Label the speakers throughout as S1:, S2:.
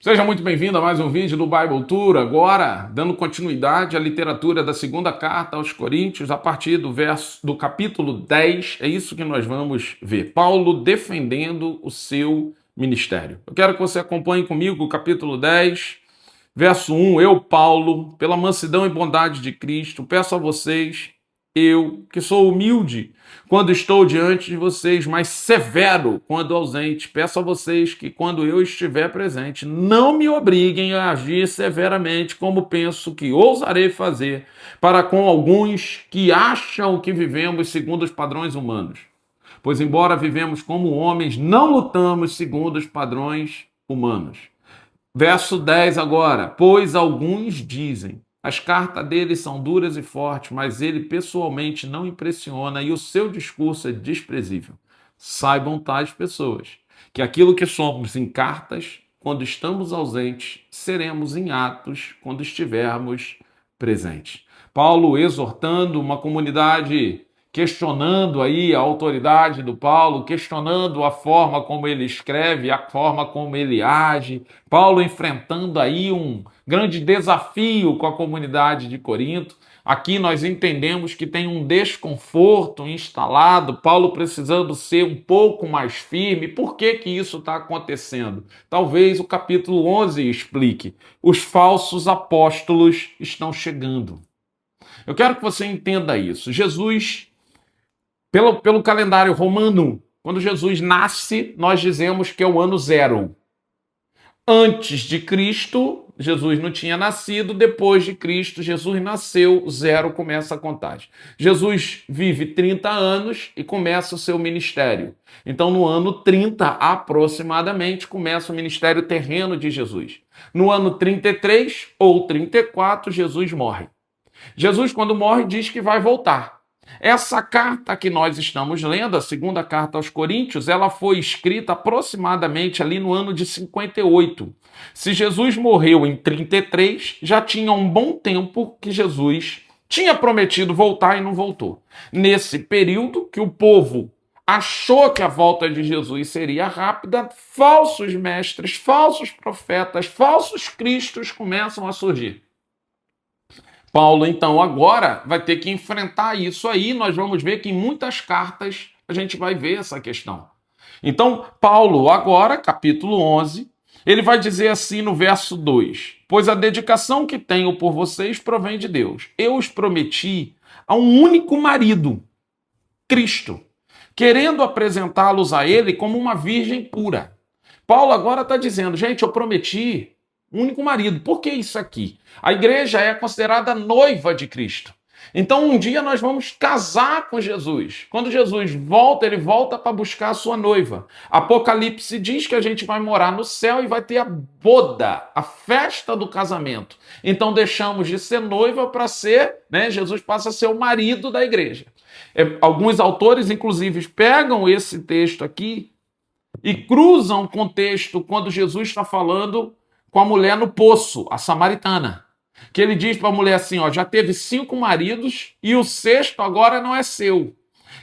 S1: Seja muito bem-vindo a mais um vídeo do Bible Tour, agora dando continuidade à literatura da segunda carta aos Coríntios, a partir do capítulo 10, é isso que nós vamos ver. Paulo defendendo o seu ministério. Eu quero que você acompanhe comigo o capítulo 10, verso 1. Eu, Paulo, pela mansidão e bondade de Cristo, peço a vocês, eu, que sou humilde quando estou diante de vocês, mas severo quando ausente, peço a vocês que, quando eu estiver presente, não me obriguem a agir severamente, como penso que ousarei fazer, para com alguns que acham que vivemos segundo os padrões humanos. Pois, embora vivemos como homens, não lutamos segundo os padrões humanos. Verso 10 agora. Pois alguns dizem: as cartas dele são duras e fortes, mas ele pessoalmente não impressiona e o seu discurso é desprezível. Saibam tais pessoas que aquilo que somos em cartas, quando estamos ausentes, seremos em atos quando estivermos presentes. Paulo exortando uma comunidade, questionando aí a autoridade do Paulo, questionando a forma como ele escreve, a forma como ele age. Paulo enfrentando aí um grande desafio com a comunidade de Corinto. Aqui nós entendemos que tem um desconforto instalado, Paulo precisando ser um pouco mais firme. Por que que isso está acontecendo? Talvez o capítulo 11 explique. Os falsos apóstolos estão chegando. Eu quero que você entenda isso. Jesus, pelo calendário romano, quando Jesus nasce, nós dizemos que é o ano zero. Antes de Cristo, Jesus não tinha nascido. Depois de Cristo, Jesus nasceu, zero começa a contagem. Jesus vive 30 anos e começa o seu ministério. Então, no ano 30, aproximadamente, começa o ministério terreno de Jesus. No ano 33 ou 34, Jesus morre. Jesus, quando morre, diz que vai voltar. Essa carta que nós estamos lendo, a segunda carta aos Coríntios, ela foi escrita aproximadamente ali no ano de 58. Se Jesus morreu em 33, já tinha um bom tempo que Jesus tinha prometido voltar e não voltou. Nesse período que o povo achou que a volta de Jesus seria rápida, falsos mestres, falsos profetas, falsos cristos começam a surgir. Paulo, então, agora vai ter que enfrentar isso aí. Nós vamos ver que em muitas cartas a gente vai ver essa questão. Então, Paulo, agora, capítulo 11, ele vai dizer assim no verso 2: pois a dedicação que tenho por vocês provém de Deus. Eu os prometi a um único marido, Cristo, querendo apresentá-los a ele como uma virgem pura. Paulo agora está dizendo, gente, eu prometi único marido. Por que isso aqui? A igreja é considerada noiva de Cristo. Então, um dia nós vamos casar com Jesus. Quando Jesus volta, ele volta para buscar a sua noiva. Apocalipse diz que a gente vai morar no céu e vai ter a boda, a festa do casamento. Então, deixamos de ser noiva para ser, Jesus passa a ser o marido da igreja. Alguns autores, inclusive, pegam esse texto aqui e cruzam com o texto quando Jesus está falando com a mulher no poço, a samaritana. Que ele diz para a mulher assim, ó, já teve 5 maridos e o sexto agora não é seu.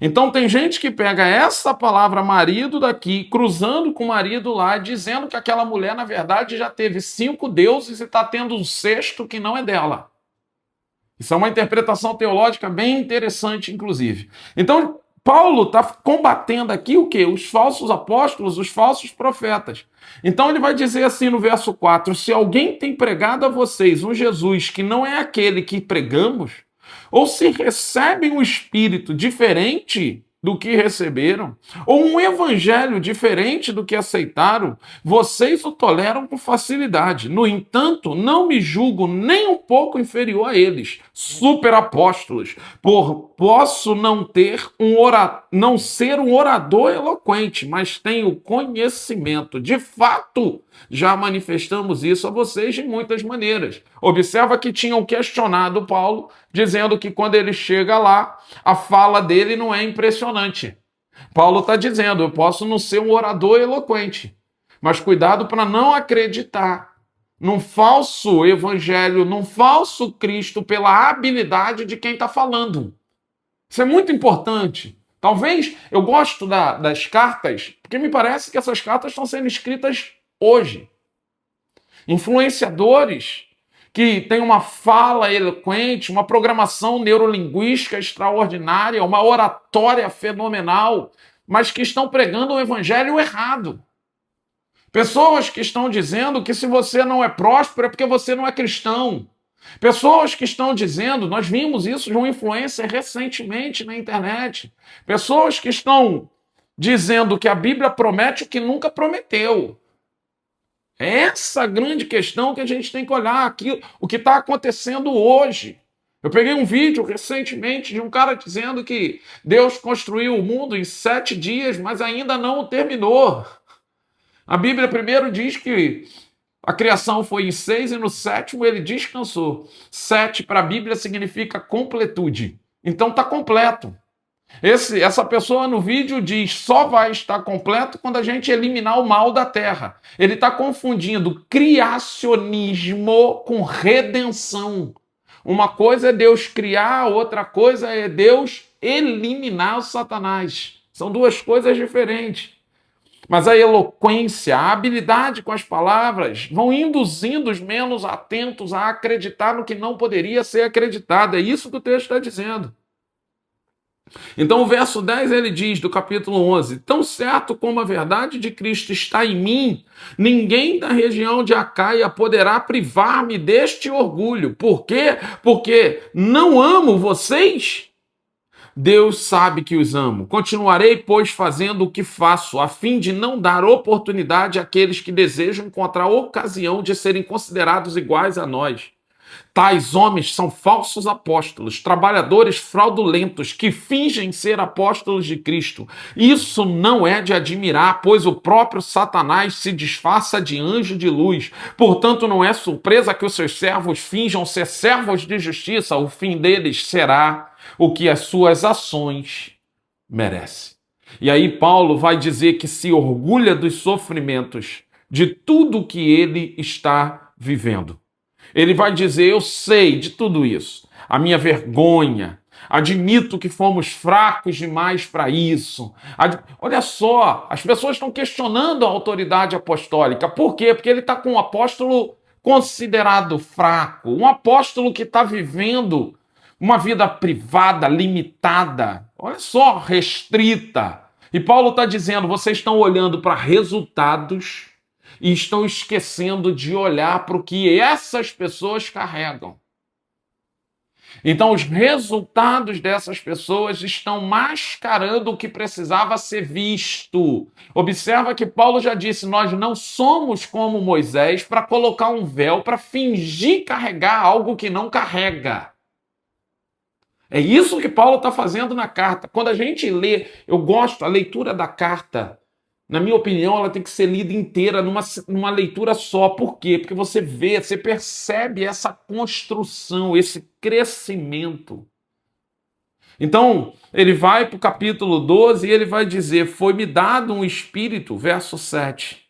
S1: Então tem gente que pega essa palavra marido daqui, cruzando com o marido lá, dizendo que aquela mulher, na verdade, já teve 5 deuses e está tendo um sexto que não é dela. Isso é uma interpretação teológica bem interessante, inclusive. Então, Paulo está combatendo aqui o quê? Os falsos apóstolos, os falsos profetas. Então ele vai dizer assim no verso 4, se alguém tem pregado a vocês um Jesus que não é aquele que pregamos, ou se recebem um espírito diferente do que receberam, ou um evangelho diferente do que aceitaram, vocês o toleram com facilidade. No entanto, não me julgo nem um pouco inferior a eles, superapóstolos, por posso não ser um orador eloquente, mas tenho conhecimento. De fato, já manifestamos isso a vocês de muitas maneiras. Observa que tinham questionado Paulo, dizendo que quando ele chega lá, a fala dele não é impressionante. Paulo está dizendo, eu posso não ser um orador eloquente, mas cuidado para não acreditar num falso evangelho, num falso Cristo pela habilidade de quem está falando. Isso é muito importante. Talvez eu gosto das cartas, porque me parece que essas cartas estão sendo escritas hoje. influenciadores que têm uma fala eloquente, uma programação neurolinguística extraordinária, uma oratória fenomenal, mas que estão pregando o evangelho errado. Pessoas que estão dizendo que se você não é próspero é porque você não é cristão. Pessoas que estão dizendo, nós vimos isso de um influencer recentemente na internet, pessoas que estão dizendo que a Bíblia promete o que nunca prometeu. É essa a grande questão que a gente tem que olhar aqui, o que está acontecendo hoje. Eu peguei um vídeo recentemente de um cara dizendo que Deus construiu o mundo em 7 dias, mas ainda não o terminou. A Bíblia primeiro diz que a criação foi em 6 e no 7º ele descansou. 7 para a Bíblia significa completude. Então está completo. Essa pessoa no vídeo diz só vai estar completo quando a gente eliminar o mal da terra. Ele está confundindo criacionismo com redenção. Uma coisa é Deus criar, outra coisa é Deus eliminar o Satanás. São duas coisas diferentes. Mas a eloquência, a habilidade com as palavras vão induzindo os menos atentos a acreditar no que não poderia ser acreditado. É isso que o texto está dizendo. Então o verso 10 ele diz, do capítulo 11, tão certo como a verdade de Cristo está em mim, ninguém da região de Acaia poderá privar-me deste orgulho. Por quê? Porque não amo vocês? Deus sabe que os amo. Continuarei, pois, fazendo o que faço, a fim de não dar oportunidade àqueles que desejam encontrar ocasião de serem considerados iguais a nós. Tais homens são falsos apóstolos, trabalhadores fraudulentos que fingem ser apóstolos de Cristo. Isso não é de admirar, pois o próprio Satanás se disfarça de anjo de luz. Portanto, não é surpresa que os seus servos finjam ser servos de justiça. O fim deles será o que as suas ações merecem. E aí Paulo vai dizer que se orgulha dos sofrimentos, de tudo que ele está vivendo. Ele vai dizer, eu sei de tudo isso, a minha vergonha, admito que fomos fracos demais para isso. Olha só, as pessoas estão questionando a autoridade apostólica. Por quê? Porque ele está com um apóstolo considerado fraco, um apóstolo que está vivendo uma vida privada, limitada, olha só, restrita. E Paulo está dizendo, vocês estão olhando para resultados e estão esquecendo de olhar para o que essas pessoas carregam. Então, os resultados dessas pessoas estão mascarando o que precisava ser visto. Observa que Paulo já disse, nós não somos como Moisés para colocar um véu, para fingir carregar algo que não carrega. É isso que Paulo está fazendo na carta. Quando a gente lê, eu gosto, a leitura da carta, na minha opinião, ela tem que ser lida inteira numa leitura só. Por quê? Porque você vê, você percebe essa construção, esse crescimento. Então, ele vai para o capítulo 12 e ele vai dizer, foi-me dado um espírito, verso 7,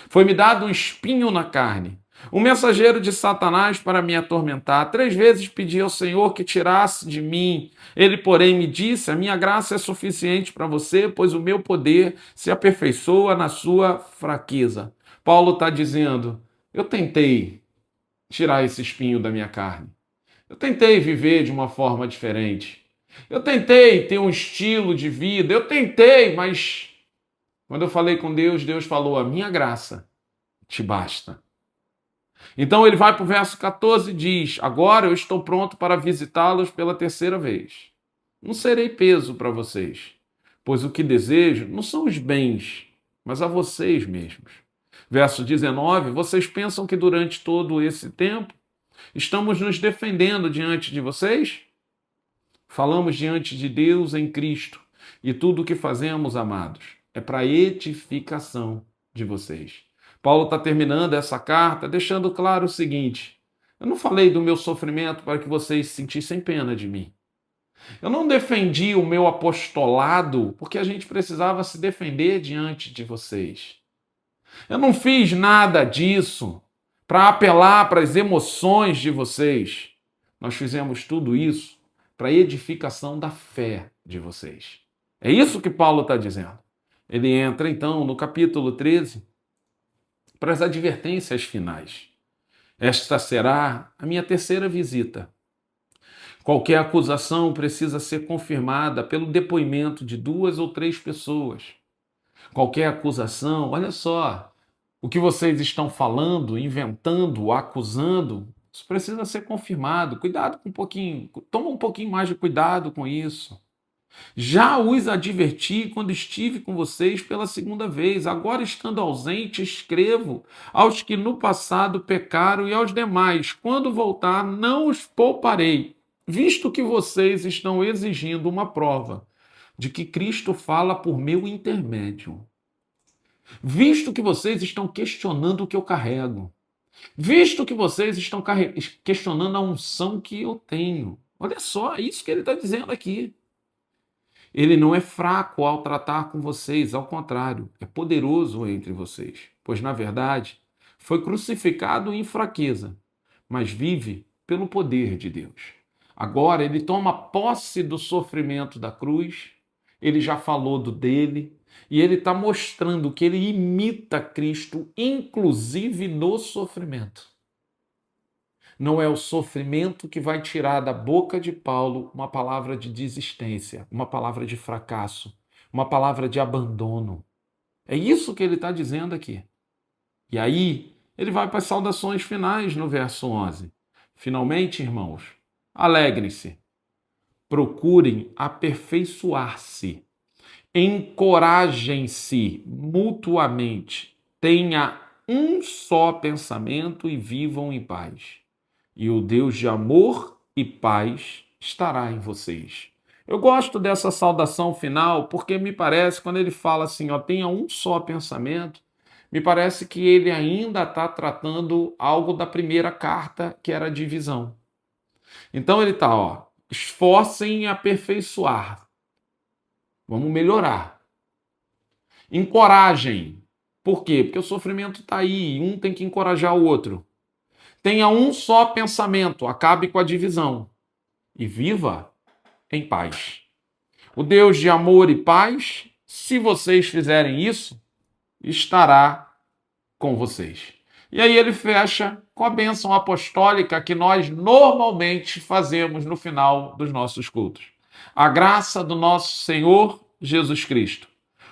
S1: foi-me dado um espinho na carne, um mensageiro de Satanás para me atormentar. 3 vezes pedi ao Senhor que tirasse de mim. Ele, porém, me disse, a minha graça é suficiente para você, pois o meu poder se aperfeiçoa na sua fraqueza. Paulo está dizendo, eu tentei tirar esse espinho da minha carne. Eu tentei viver de uma forma diferente. Eu tentei ter um estilo de vida. Eu tentei, mas quando eu falei com Deus, Deus falou, a minha graça te basta. Então ele vai para o verso 14 e diz, agora eu estou pronto para visitá-los pela 3ª vez. Não serei peso para vocês, pois o que desejo não são os bens, mas a vocês mesmos. Verso 19, vocês pensam que durante todo esse tempo estamos nos defendendo diante de vocês? Falamos diante de Deus em Cristo, e tudo o que fazemos, amados, é para edificação de vocês. Paulo está terminando essa carta deixando claro o seguinte, eu não falei do meu sofrimento para que vocês sentissem pena de mim. Eu não defendi o meu apostolado porque a gente precisava se defender diante de vocês. Eu não fiz nada disso para apelar para as emoções de vocês. Nós fizemos tudo isso para a edificação da fé de vocês. É isso que Paulo está dizendo. Ele entra então no capítulo 13 para as advertências finais. Esta será a minha terceira visita. Qualquer acusação precisa ser confirmada pelo depoimento de 2 ou 3 pessoas. Qualquer acusação, olha só, o que vocês estão falando, inventando, acusando, isso precisa ser confirmado. Cuidado com um pouquinho, toma um pouquinho mais de cuidado com isso. Já os adverti quando estive com vocês pela segunda vez. Agora, estando ausente, escrevo aos que no passado pecaram e aos demais. Quando voltar, não os pouparei, visto que vocês estão exigindo uma prova de que Cristo fala por meu intermédio. Visto que vocês estão questionando o que eu carrego. Visto que vocês estão questionando a unção que eu tenho. Olha só, é isso que ele está dizendo aqui. Ele não é fraco ao tratar com vocês, ao contrário, é poderoso entre vocês, pois, na verdade, foi crucificado em fraqueza, mas vive pelo poder de Deus. Agora ele toma posse do sofrimento da cruz, ele já falou do dele, e ele está mostrando que ele imita Cristo, inclusive no sofrimento. Não é o sofrimento que vai tirar da boca de Paulo uma palavra de desistência, uma palavra de fracasso, uma palavra de abandono. É isso que ele está dizendo aqui. E aí, ele vai para as saudações finais no verso 11. Finalmente, irmãos, alegrem-se, procurem aperfeiçoar-se, encorajem-se mutuamente, tenha um só pensamento e vivam em paz. E o Deus de amor e paz estará em vocês. Eu gosto dessa saudação final porque me parece, quando ele fala assim, ó, tenha um só pensamento, me parece que ele ainda está tratando algo da primeira carta, que era a divisão. Então ele está, ó, esforcem em aperfeiçoar. Vamos melhorar. Encorajem. Por quê? Porque o sofrimento está aí, um tem que encorajar o outro. Tenha um só pensamento, acabe com a divisão e viva em paz. O Deus de amor e paz, se vocês fizerem isso, estará com vocês. E aí ele fecha com a bênção apostólica que nós normalmente fazemos no final dos nossos cultos. A graça do nosso Senhor Jesus Cristo,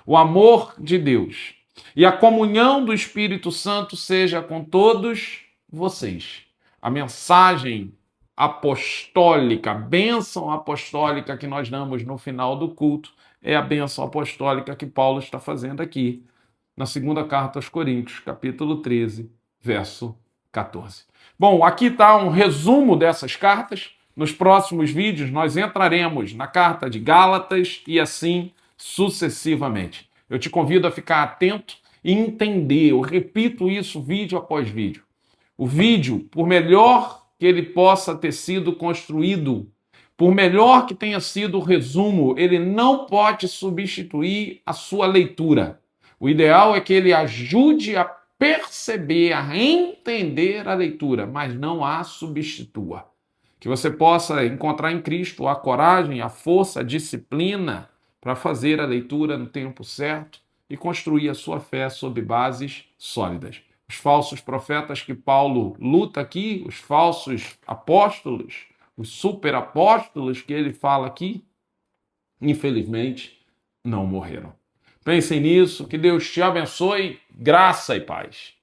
S1: o amor de Deus e a comunhão do Espírito Santo seja com todos vocês. A mensagem apostólica, a bênção apostólica que nós damos no final do culto é a bênção apostólica que Paulo está fazendo aqui na segunda carta aos Coríntios, capítulo 13, verso 14. Bom, aqui está um resumo dessas cartas. Nos próximos vídeos nós entraremos na carta de Gálatas e assim sucessivamente. Eu te convido a ficar atento e entender, eu repito isso vídeo após vídeo. O vídeo, por melhor que ele possa ter sido construído, por melhor que tenha sido o resumo, ele não pode substituir a sua leitura. O ideal é que ele ajude a perceber, a entender a leitura, mas não a substitua. Que você possa encontrar em Cristo a coragem, a força, a disciplina para fazer a leitura no tempo certo e construir a sua fé sob bases sólidas. Os falsos profetas que Paulo luta aqui, os falsos apóstolos, os superapóstolos que ele fala aqui, infelizmente, não morreram. Pensem nisso, que Deus te abençoe, graça e paz.